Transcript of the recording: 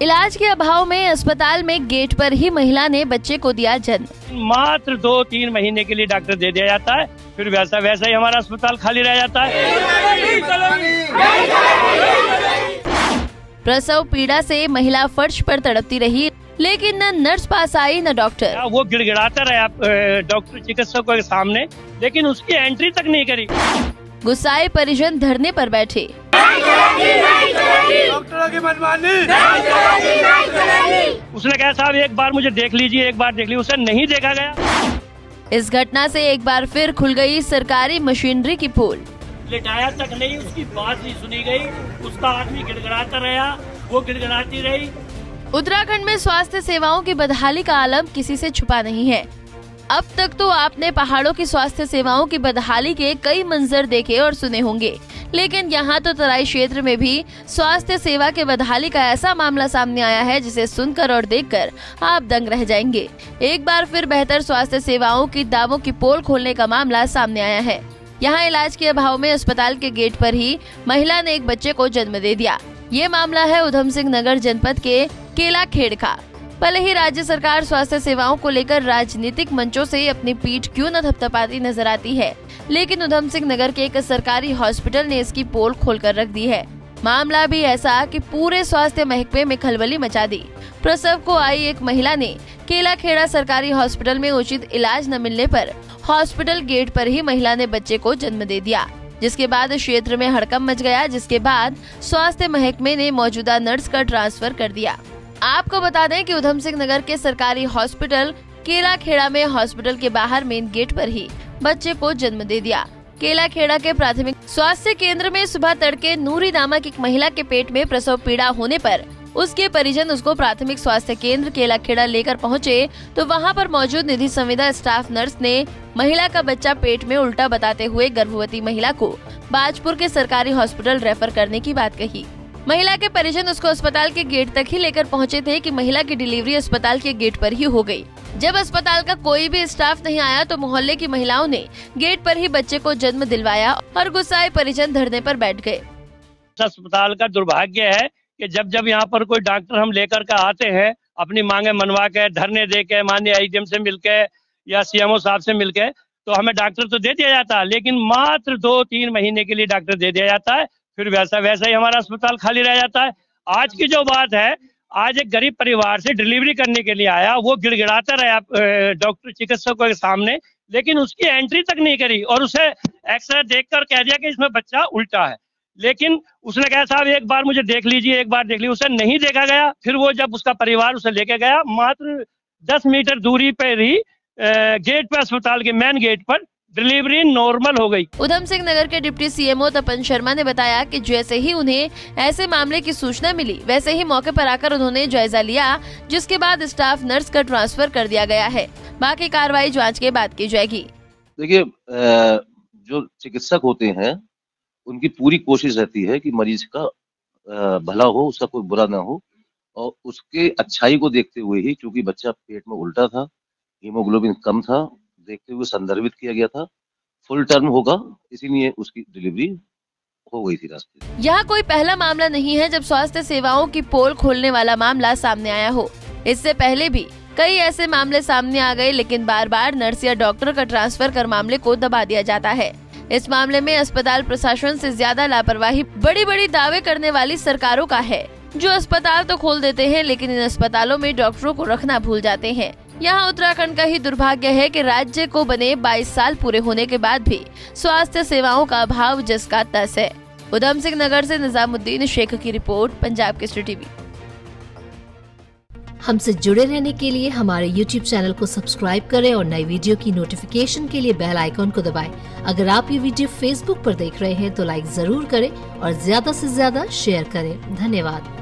इलाज के अभाव में अस्पताल में गेट पर ही महिला ने बच्चे को दिया जन्म। मात्र 2-3 महीने के लिए डॉक्टर दे दिया जाता है, फिर वैसा ही हमारा अस्पताल खाली रह जाता है। प्रसव पीड़ा से महिला फर्श पर तड़पती रही, लेकिन न नर्स पास आई न डॉक्टर। वो गिड़गिड़ाता रहा डॉक्टर चिकित्सकों के सामने, लेकिन उसकी एंट्री तक नहीं करी। गुस्साए परिजन धरने पर बैठे। डॉक्टरों की मनमानी। उसने कहा साहब एक बार मुझे देख लीजिए, एक बार देख लीजिए, उसे नहीं देखा गया। इस घटना से एक बार फिर खुल गई सरकारी मशीनरी की पोल। लिटाया तक नहीं, उसकी बात नहीं सुनी गई, उसका आदमी गिड़गिड़ाता रहा, वो गिड़गिड़ाती रही। उत्तराखंड में स्वास्थ्य सेवाओं की बदहाली का आलम किसी से छुपा नहीं है। अब तक तो आपने पहाड़ों की स्वास्थ्य सेवाओं की बदहाली के कई मंजर देखे और सुने होंगे, लेकिन यहाँ तो तराई क्षेत्र में भी स्वास्थ्य सेवा के बदहाली का ऐसा मामला सामने आया है जिसे सुनकर और देखकर आप दंग रह जाएंगे। एक बार फिर बेहतर स्वास्थ्य सेवाओं की दावों की पोल खोलने का मामला सामने आया है। यहाँ इलाज के अभाव में अस्पताल के गेट पर ही महिला ने एक बच्चे को जन्म दे दिया। ये मामला है उधम सिंह नगर जनपद के केलाखेड़ का। भले ही राज्य सरकार स्वास्थ्य सेवाओं को लेकर राजनीतिक मंचों से अपनी पीठ क्यों न थपथपाती नजर आती है, लेकिन उधम सिंह नगर के एक सरकारी हॉस्पिटल ने इसकी पोल खोलकर रख दी है। मामला भी ऐसा कि पूरे स्वास्थ्य महकमे में खलबली मचा दी। प्रसव को आई एक महिला ने केलाखेड़ा सरकारी हॉस्पिटल में उचित इलाज न मिलने पर हॉस्पिटल गेट पर ही महिला ने बच्चे को जन्म दे दिया, जिसके बाद क्षेत्र में हड़कंप मच गया, जिसके बाद स्वास्थ्य महकमे ने मौजूदा नर्स का ट्रांसफर कर दिया। आपको बता दें कि उधम सिंह नगर के सरकारी हॉस्पिटल केलाखेड़ा में हॉस्पिटल के बाहर मेन गेट पर ही बच्चे को जन्म दे दिया। केलाखेड़ा के प्राथमिक स्वास्थ्य केंद्र में सुबह तड़के नूरी नामक एक महिला के पेट में प्रसव पीड़ा होने पर उसके परिजन उसको प्राथमिक स्वास्थ्य केंद्र केलाखेड़ा लेकर पहुंचे, तो वहां पर मौजूद निधि संविदा स्टाफ नर्स ने महिला का बच्चा पेट में उल्टा बताते हुए गर्भवती महिला को बाजपुर के सरकारी हॉस्पिटल रेफर करने की बात कही। महिला के परिजन उसको अस्पताल के गेट तक ही लेकर पहुंचे थे कि महिला की डिलीवरी अस्पताल के गेट पर ही हो गई। जब अस्पताल का कोई भी स्टाफ नहीं आया तो मोहल्ले की महिलाओं ने गेट पर ही बच्चे को जन्म दिलवाया और गुस्साए परिजन धरने पर बैठ गए। अस्पताल का दुर्भाग्य है कि जब यहाँ पर कोई डॉक्टर हम लेकर के आते हैं, अपनी मांगे मनवा के, धरने दे के, माननीय आईजीएम से मिलके या सीएमओ साहब से मिलके, तो हमें डॉक्टर तो दे दिया जाता है, लेकिन मात्र 2-3 महीने के लिए डॉक्टर दे दिया जाता है, फिर वैसा ही हमारा अस्पताल खाली रह जाता है। आज की जो बात है, आज एक गरीब परिवार से डिलीवरी करने के लिए आया, वो गिड़गिड़ाता रहा डॉक्टर चिकित्सकों के सामने, लेकिन उसकी एंट्री तक नहीं करी और उसे एक्सरे देखकर कह दिया कि इसमें बच्चा उल्टा है। लेकिन उसने कहा साहब एक बार मुझे देख लीजिए, एक बार देख लीजिए, उसे नहीं देखा गया। फिर वो जब उसका परिवार उसे लेके गया, मात्र 10 मीटर दूरी पर ही गेट पर, अस्पताल के मेन गेट पर डिलीवरी नॉर्मल हो गई। उधम सिंह नगर के डिप्टी सीएमओ तपन शर्मा ने बताया कि जैसे ही उन्हें ऐसे मामले की सूचना मिली, वैसे ही मौके पर आकर उन्होंने जायजा लिया, जिसके बाद स्टाफ नर्स का ट्रांसफर कर दिया गया है। बाकी कार्रवाई जांच के बाद की जाएगी। देखिए, जो चिकित्सक होते हैं उनकी पूरी कोशिश रहती है कि मरीज का भला हो, उसका कोई बुरा ना हो, और उसके अच्छाई को देखते हुए ही, क्योंकि बच्चा पेट में उल्टा था, हीमोग्लोबिन कम था, देखते हुए संदर्भित किया गया था, फुल टर्म होगा, इसीलिए उसकी डिलीवरी हो गई थी रास्ते। यह कोई पहला मामला नहीं है जब स्वास्थ्य सेवाओं की पोल खोलने वाला मामला सामने आया हो। इससे पहले भी कई ऐसे मामले सामने आ गए, लेकिन बार बार नर्स या डॉक्टर का ट्रांसफर कर मामले को दबा दिया जाता है। इस मामले में अस्पताल प्रशासन से ज्यादा लापरवाही बड़ी बड़ी दावे करने वाली सरकारों का है, जो अस्पताल तो खोल देते हैं, लेकिन इन अस्पतालों में डॉक्टरों को रखना भूल जाते हैं। यहाँ उत्तराखंड का ही दुर्भाग्य है कि राज्य को बने 22 साल पूरे होने के बाद भी स्वास्थ्य सेवाओं का अभाव जिसका तस है। उधम सिंह नगर से निजामुद्दीन शेख की रिपोर्ट, पंजाब केसरी टीवी। हमसे जुड़े रहने के लिए हमारे YouTube चैनल को सब्सक्राइब करें और नई वीडियो की नोटिफिकेशन के लिए बेल आइकॉन को दबाएं। अगर आप ये वीडियो Facebook पर देख रहे हैं तो लाइक जरूर करें और ज्यादा से ज्यादा शेयर करें। धन्यवाद।